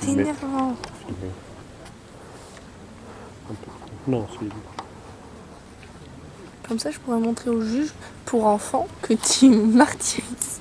C'est énervant. Non, celui-là. Comme ça, je pourrais montrer au juge pour enfants que tu martyrises.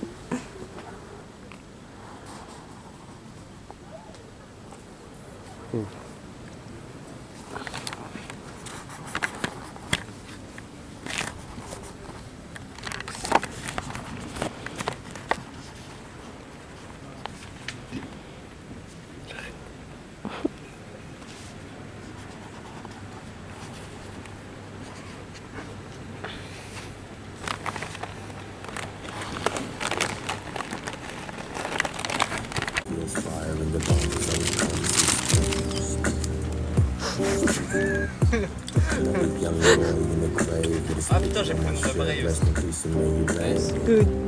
Ah putain, j'ai pris mon appareil aussi.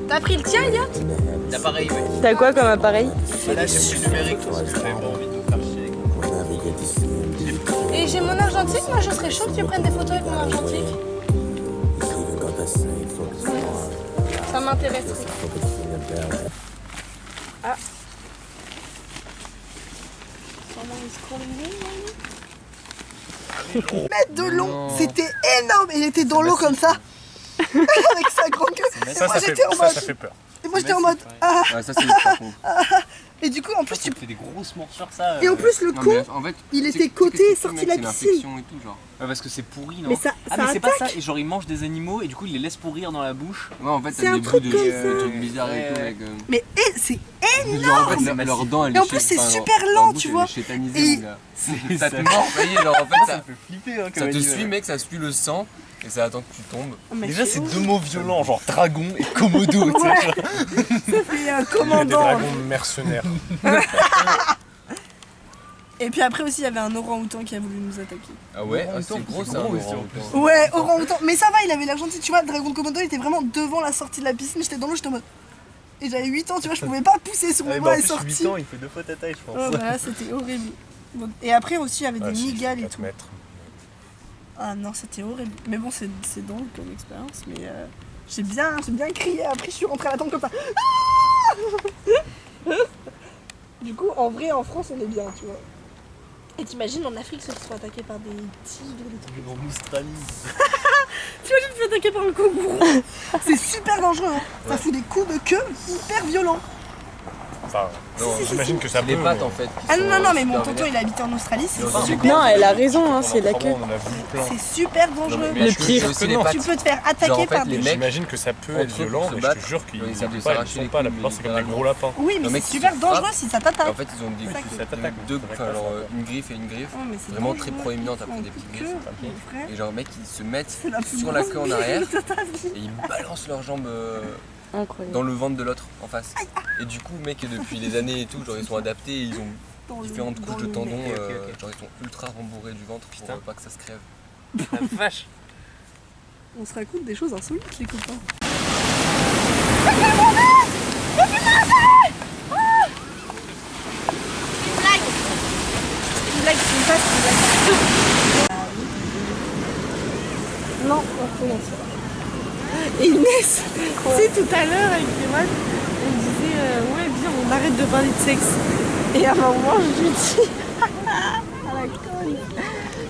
T'as pris le tien, Elliot? L'appareil, oui. T'as quoi comme appareil? Là, j'ai pris le numérique parce que j'avais pas envie de me faire chier. Et j'ai mon argentique, moi je serais chaud que tu prennes des photos avec mon argentique. Ça m'intéresserait. Ah. Mètres de long, c'était énorme. Il était dans l'eau comme ça, avec sa grande queue. Et moi j'étais en mode. Ça fait peur. Et moi j'étais en mode. Ah. Ouais, ça c'est ultra con. Et du coup en plus Tu fais des grosses morsures, ça. Et en plus le Non, con, mais en fait, il tu sais- était tu sais coté, qu'est-ce que sorti c'est, de la mec, c'est piscine. l'infection et tout, genre. Ouais, parce que c'est pourri, non? Mais ça Ah, mais c'est pas attaque. ça. Et genre, ils mangent des animaux et du coup, ils les laissent pourrir dans la bouche. Ouais, en fait, C'est t'as un des bouts truc de comme de ça. trucs bizarres et tout, mec. Mais c'est Genre, en fait, énorme. leurs dents, elles Et en léchaient- plus, c'est enfin, super leur lent, bouche, tu elle vois. est chétanisée, Et- mon gars. Ça te mord, ça y est, genre en fait, Ça me fait flipper, hein, ça te suit, mec, ça suit le sang et ça attend que tu tombes. Déjà, c'est deux mots violents, genre dragon et komodo. Tu sais, genre. C'est un Il y a des commandant. dragons mercenaires. Et puis après aussi, il y avait un orang-outan qui a voulu nous attaquer. Ah ouais, Orang-outan, c'est gros c'est ça. gros un aussi, en orang-outan. plus. Ouais, orang-outan. Mais ça va, il avait l'air gentil. Tu vois, le dragon de Komodo, il était vraiment devant la sortie de la piscine. J'étais dans l'eau, j'étais en mode. Et j'avais 8 ans, tu vois, je pouvais pas pousser sur mon bras et sortir. 8 ans, il fait 2 fois ta taille, je pense. Oh, bah, c'était horrible. Bon, et après aussi, il y avait Ah, des si, migales et 4 tout. mètres. Ah non, c'était horrible. Mais bon, c'est drôle comme expérience. Mais j'ai bien crié. Après, je suis rentrée à la tente comme ça. Ah. Du coup, en vrai, en France, on est bien, tu vois. Et t'imagines en Afrique ceux qui sont attaqués par des tigres, des trucs. En Australie. T'imagines tu es attaqué par un kangourou. C'est super dangereux, hein. Ça fout des coups de queue hyper violents. Enfin, Non, j'imagine que ça peut. les pattes mais- en fait. qui Ah sont, non, mais mon super tonton vénères. il habitait en Australie, c'est Non, super, Non, elle a raison, hein, c'est la queue. On en a vu plein. c'est super dangereux. Mais Le je- pire. c'est aussi Que les non. pattes. Tu peux te faire Genre, en attaquer fait, par les des... mecs, J'imagine que ça peut entre être eux, violent, pour se mais je battre, te jure qu'ils ils essaient de ils s'arracher sont les pas. La couilles, plupart, c'est comme des littéralement. gros lapins. Oui, Le mais mec c'est qui super se dangereux frappe. si ça Et t'attaque. en fait, ils ont des Oui, ça si que- ça t'attaque. deux, c'est enfin, vrai que genre ça- une griffe et une griffe. Ouais, mais c'est Vraiment dangereux, très proéminente après en des petites queue, griffes. mon frère. Et genre, mec, ils se mettent C'est la plus sur la grosse queue en griffe arrière de ta vie. et ils balancent leurs jambes Incroyable. dans le ventre de l'autre en face. Et du coup, mec, depuis des années et tout, genre ils sont adaptés, ils ont Dans le- différentes dans couches de le tendons, nez. genre ils sont ultra rembourrés du ventre pour pas que ça se crève. La vache. On se raconte des choses insolites, les copains. Une blague, c'est une face, c'est une blague. Non, on recommence. Et Inès, tu sais, tout à l'heure avec Ewan, on disait ouais, viens, on arrête de parler de sexe. Et à un moment, je lui dis, à la conne,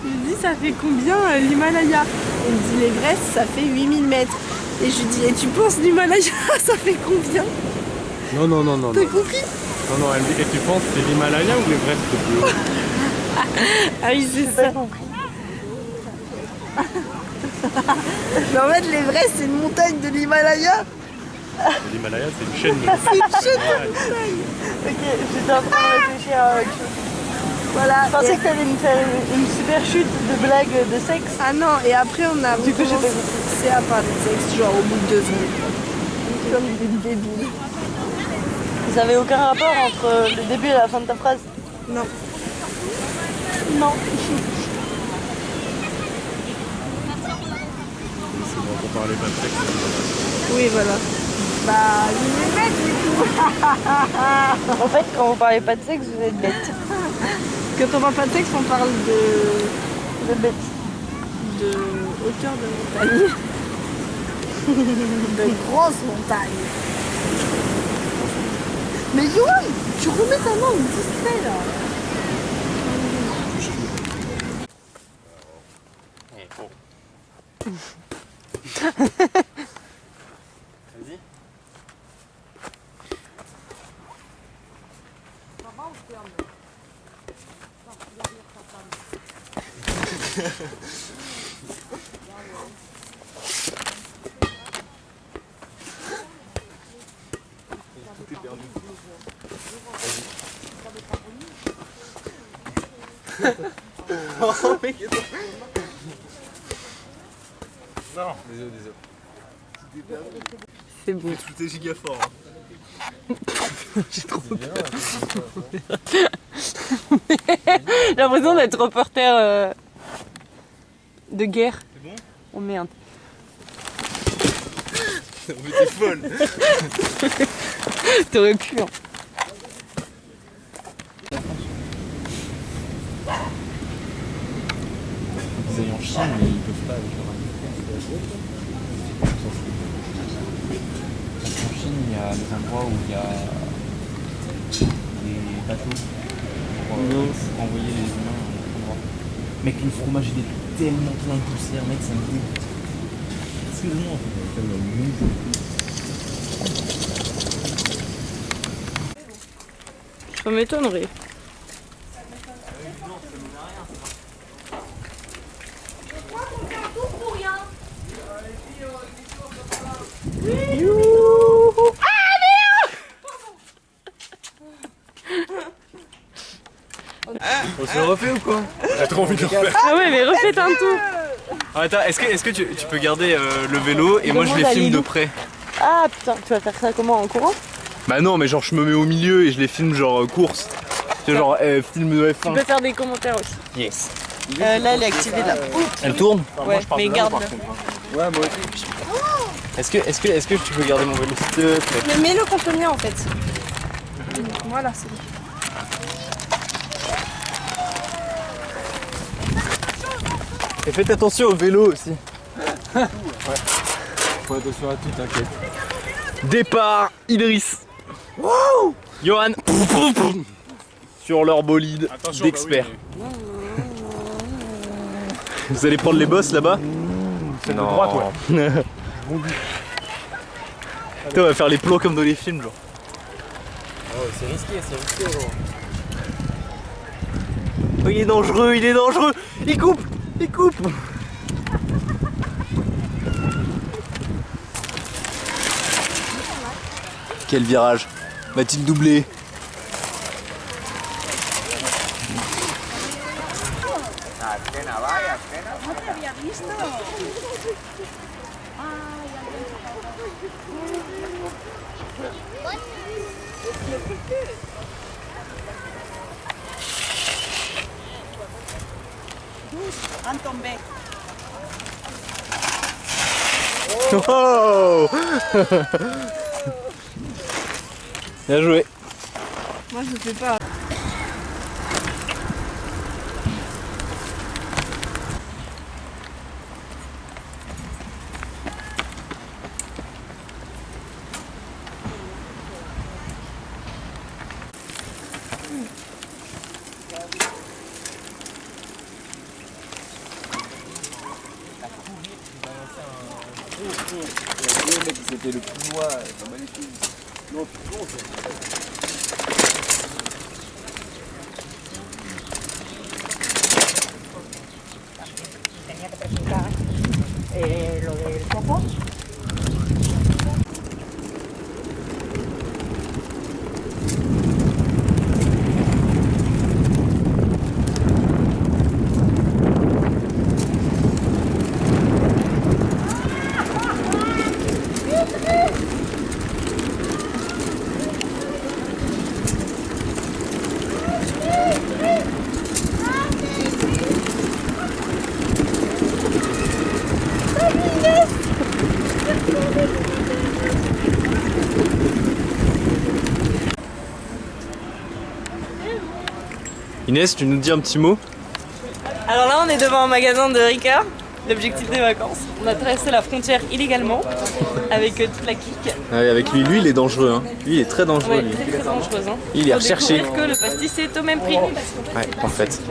je lui dis, ça fait combien l'Himalaya? Il me dit, l'Everest, ça fait 8000 mètres. Et je lui dis, et tu penses l'Himalaya, ça fait combien? Non, non, non, non. T'as Non, compris? non, elle me dit, et tu penses c'est l'Himalaya ou l'Everest le plus haut? Ah oui, c'est ça. Mais en fait, l'Everest, c'est une montagne de l'Himalaya. L'Himalaya, c'est une chaîne de C'est une chaîne de montagnes. Ok, j'étais en train de réfléchir à autre chose. Voilà. Je pensais Et- que t'allais me faire une super chute de blagues de sexe. Ah non, et après, on a Du coup, j'ai pas recommencé à parler de sexe, genre au bout de 2 secondes. Comme des débiles. Ça avait aucun rapport entre le début et la fin de ta phrase. Non. Non. C'est bon, pour parler pas de sexe. Oui, voilà. Bah, je vais mettre du coup. En fait, quand vous parlez pas de sexe, vous êtes bête. Quand on parle pas de sexe, on parle Vous êtes bête. de hauteur de montagne. De grosses montagnes. Mais Yoann, tu remets ta main discret là. Vas-y. Oh mec, non. Désolé. C'est beau. Tout est giga fort. J'ai trop peur. J'ai l'impression d'être reporter de guerre. C'est bon? Oh merde. Mais t'es folle. T'aurais pu, hein. Ils aillent en Chine, mais ils peuvent pas avec leur En Chine, il y a des endroits où il y a des bateaux pour envoyer les humains à un autre endroit. Mec, le fromage il est tellement plein de poussière, mec, ça me dégoûte. Excuse-moi, en fait, tellement mou. Ça m'étonnerait. On se le refait ou quoi? J'ai trop envie de le faire. Ah ouais, mais refaites un tour. Ah, attends, est-ce que tu peux garder le vélo et moi je les Demande à filme de Lilou. près? Ah putain, tu vas faire ça comment, en courant? Bah non, mais genre je me mets au milieu et je les filme genre course. Tu sais, genre film de Tu F1. peux faire des commentaires aussi. Yes. Là, elle est activée là. Elle tourne? Ouais, mais garde-le. Ouais, moi aussi. Est-ce que tu peux garder mon vélo s'il te plaît? Mais mets-le contre le mien en fait. Voilà, c'est bon. Et faites attention au vélo aussi. Ouais. Faut attention à tout, t'inquiète. Départ, Idriss. Wow, Johan. Sur leur bolide d'experts. Vous allez prendre les bosses là-bas? C'est de droite, ouais. Putain, on va faire les plots comme dans les films, genre. Oh, c'est risqué, gros. Oh, il est dangereux, il est dangereux. Il coupe, il coupe. Quel virage. Va-t-il doubler? Oh. Bien joué. Moi je fais pas. C'était le plus loin, ça m'a les couilles. Non, tu comptes. Lo del coco. Inès, tu nous dis un petit mot? Alors là, on est devant un magasin de Ricard, l'objectif des vacances. On a traversé la frontière illégalement avec toute la clique. Ah oui, avec lui, il est dangereux. Hein. Lui, il est très dangereux. Ouais, Lui. très très dangereuse. Hein. Il est Faut recherché. découvrir que le pastis est au même prix. Ouais, en fait.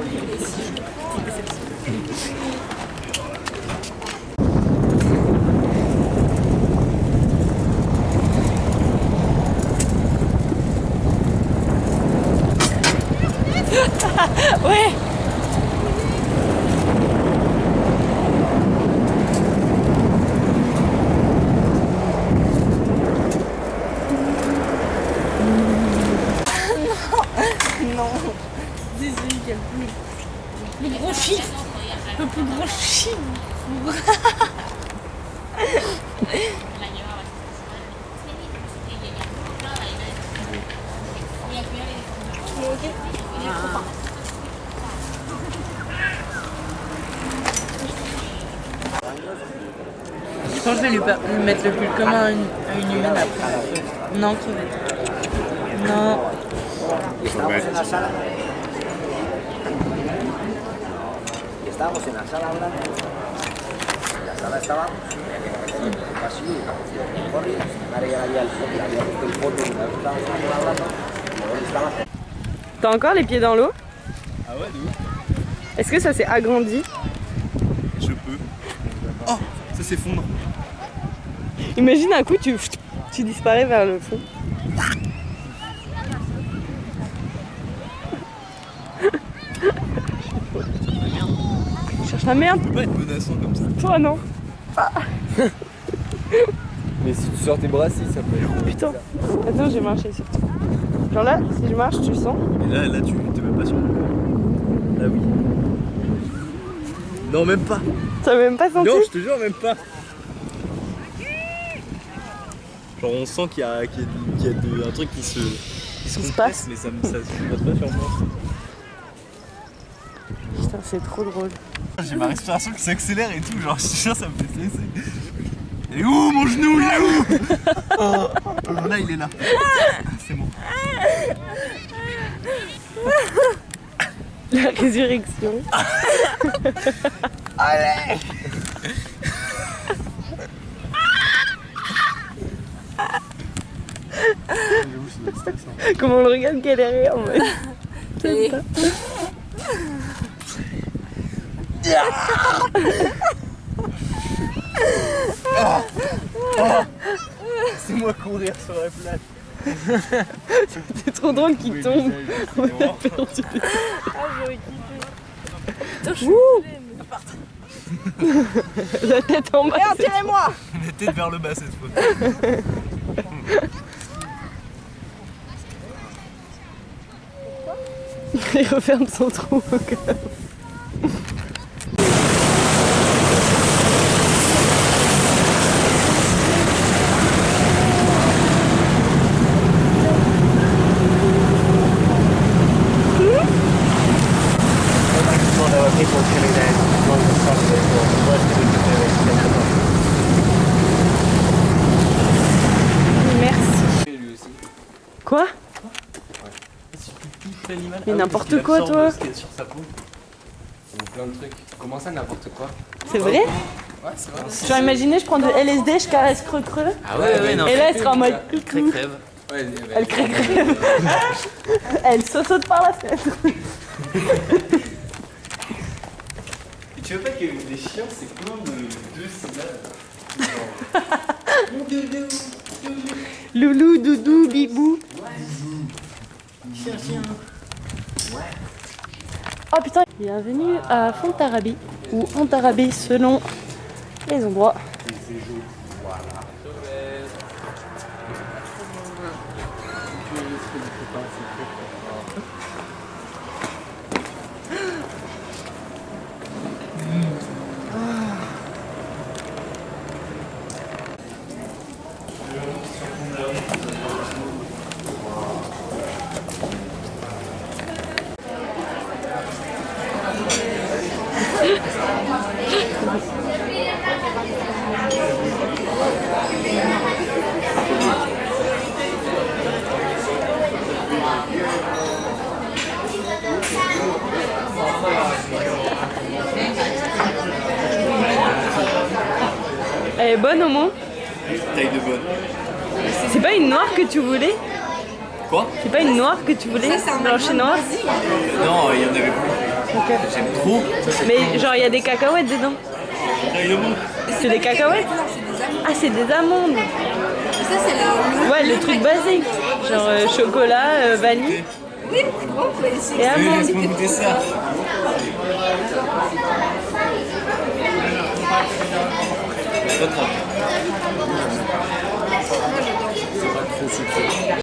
Ouais. Non. Désolé, quel plus gros chiffre. Le plus gros chiffre. Je pense que je vais lui mettre le pull comme à une humaine après. Non, crevette. Non. Estábamos en la sala hablando, en la sala estaba casi corri, ahora ya había el foto, había visto el foto y una vez estábamos hablando, y él estaba. T'as encore les pieds dans l'eau? Ah ouais, de ouf. Est-ce que ça s'est agrandi? Je peux. Oh, ça s'effondre. Imagine un coup, tu disparais vers le fond. Je cherche la merde. Ça peut pas être menaçant comme ça. Toi non. Mais si tu sors tes bras, si ça peut être. Putain. Attends, j'ai marché sur toi. Genre là, si je marche, tu le sens? Et là tu t'es même pas sûr. Ah oui. Non, même pas. T'as même pas senti? Non, je te jure, même pas. Genre on sent qu'il y a un truc qui se passe. mais ça se passe pas sur moi. Putain, c'est trop drôle. J'ai ma respiration qui s'accélère et tout, genre je te jure, ça me fait stresser. Il est où mon genou? Il est où? Oh, là il est là. C'est bon. La résurrection. Allez. Comment on le regarde qu'elle est derrière en mode. J'aime pas. C'est moi courir sur la plage. C'est trop drôle qu'il tombe. On a perdu. Ah, j'aurais kiffé. Putain, je suis Ouh. désolée, mais La tête en bas. regarde, tirez-moi. La tête vers le bas cette fois. Il referme son trou au cas. Merci. Lui aussi. Quoi? Si tu touches l'animal. Mais n'importe quoi, toi. Ce qu'il y a sur sa peau. Ou plein de trucs. Comment ça, n'importe quoi? C'est vrai? Ouais, c'est vrai. Genre imaginez, je prends de LSD, je caresse creux. Ah ouais, non. Et là, elle sera en mode coucou. Crève. Ouais, Elle crève. Elle saute par la fenêtre. Et tu veux pas que les chiens c'est plein de deux syllabes? Loulou, doudou, bibou. Oh putain, bienvenue à Fontarabie, ou Fontarabie selon les endroits. Elle est bonne au moins? Taille de bonne. C'est pas une noire que tu voulais? Quoi? C'est pas une noire que tu voulais? Blanche et noire? Non, il y en avait plus. Ok. J'aime trop. Mais genre il y a des cacahuètes dedans. Taille de bonne. C'est des cacahuètes? Ah c'est des amandes. Ça, c'est le Ouais, le truc basique. Genre chocolat, vanille. Et Amande. Laisse-moi goûter ça. Pas trop sucré.